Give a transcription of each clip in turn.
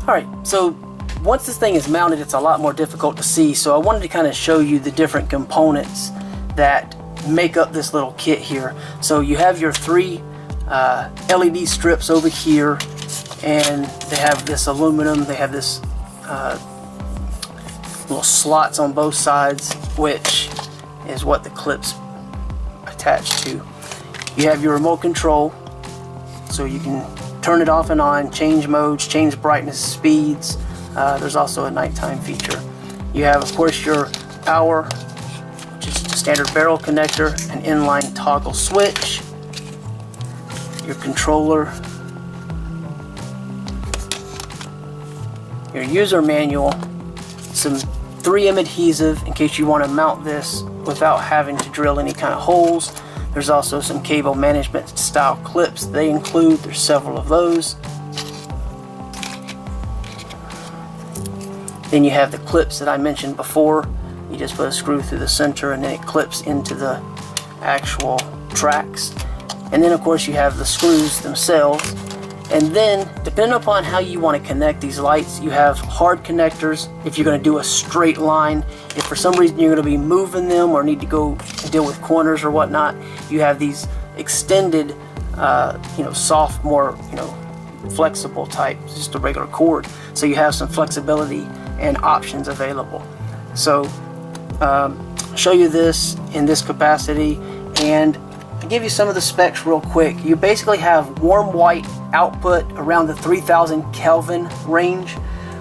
Alright, so once this thing is mounted, it's a lot more difficult to see, so I wanted to kind of show you the different components that make up this little kit here. So you have your three LED strips over here, and they have this aluminum, they have this little slots on both sides, which is what the clips attach to. You have your remote control, so you can turn it off and on, change modes, change brightness, speeds. There's also a nighttime feature. You have, of course, your power, which is a standard barrel connector, an inline toggle switch, your controller, your user manual, some 3M adhesive in case you want to mount this without having to drill any kind of holes. There's also some cable management style clips they include. There's several of those. Then you have the clips that I mentioned before. You just put a screw through the center and then it clips into the actual tracks. And then of course you have the screws themselves. And then depending upon how you want to connect these lights, you have hard connectors if you're going to do a straight line. If for some reason you're going to be moving them or need to go deal with corners or whatnot, you have these extended soft, more flexible type, just a regular cord, so you have some flexibility and options available. So I'll show you this in this capacity, and I'll give you some of the specs real quick. You basically have warm white output around the 3000 Kelvin range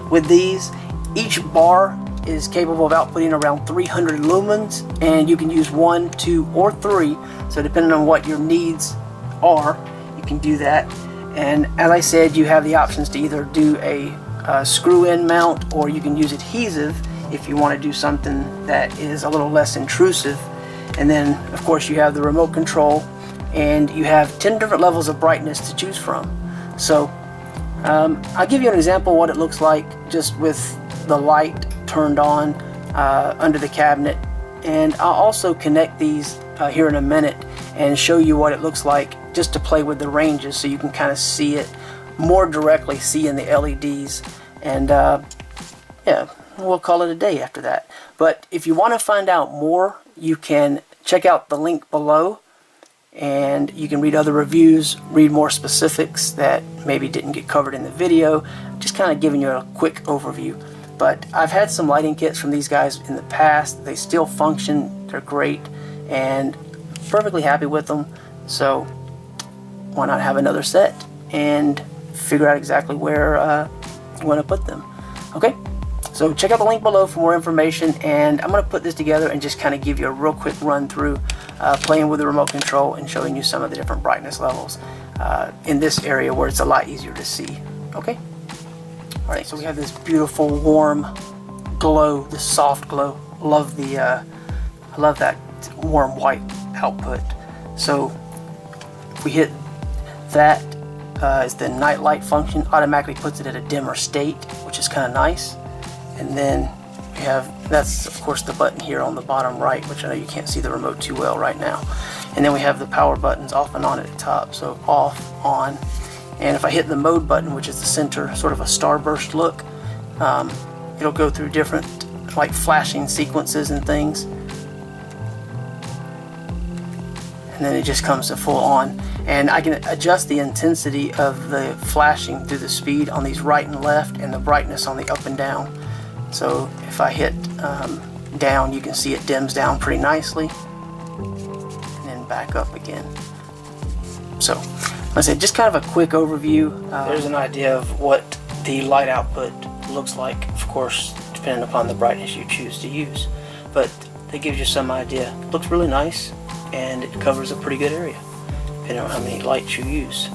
with these. Each bar is capable of outputting around 300 lumens, and you can use 1, 2, or 3, so depending on what your needs are, you can do that. And as I said, you have the options to either do a screw-in mount, or you can use adhesive if you want to do something that is a little less intrusive. And then of course you have the remote control, and you have 10 different levels of brightness to choose from. So I'll give you an example of what it looks like just with the light turned on under the cabinet, and I'll also connect these here in a minute and show you what it looks like just to play with the ranges, so you can kind of see it more directly, see in the LEDs. And yeah, we'll call it a day after that. But if you want to find out more, you can check out the link below, and you can read other reviews, read more specifics that maybe didn't get covered in the video, just kind of giving you a quick overview. But I've had some lighting kits from these guys in the past. They still function, they're great, and perfectly happy with them. So why not have another set and figure out exactly where you want to put them. Okay, so check out the link below for more information, and I'm going to put this together and just kind of give you a real quick run through playing with the remote control and showing you some of the different brightness levels in this area where it's a lot easier to see. Okay, alright, so we have this beautiful warm glow, this soft glow. Love the I love that warm white output. So if we hit that, is the nightlight function, automatically puts it at a dimmer state, which is kind of nice. And then we have, that's of course the button here on the bottom right, which I know you can't see the remote too well right now. And then we have the power buttons off and on at the top, so off, on. And if I hit the mode button, which is the center, sort of a starburst look, it'll go through different like flashing sequences and things. And then it just comes to full on. And I can adjust the intensity of the flashing through the speed on these right and left, and the brightness on the up and down. So if I hit down, you can see it dims down pretty nicely, and then back up again. So like I said, just kind of a quick overview. There's an idea of what the light output looks like, of course depending upon the brightness you choose to use, but that gives you some idea. It looks really nice, and it covers a pretty good area depending on how many lights you use.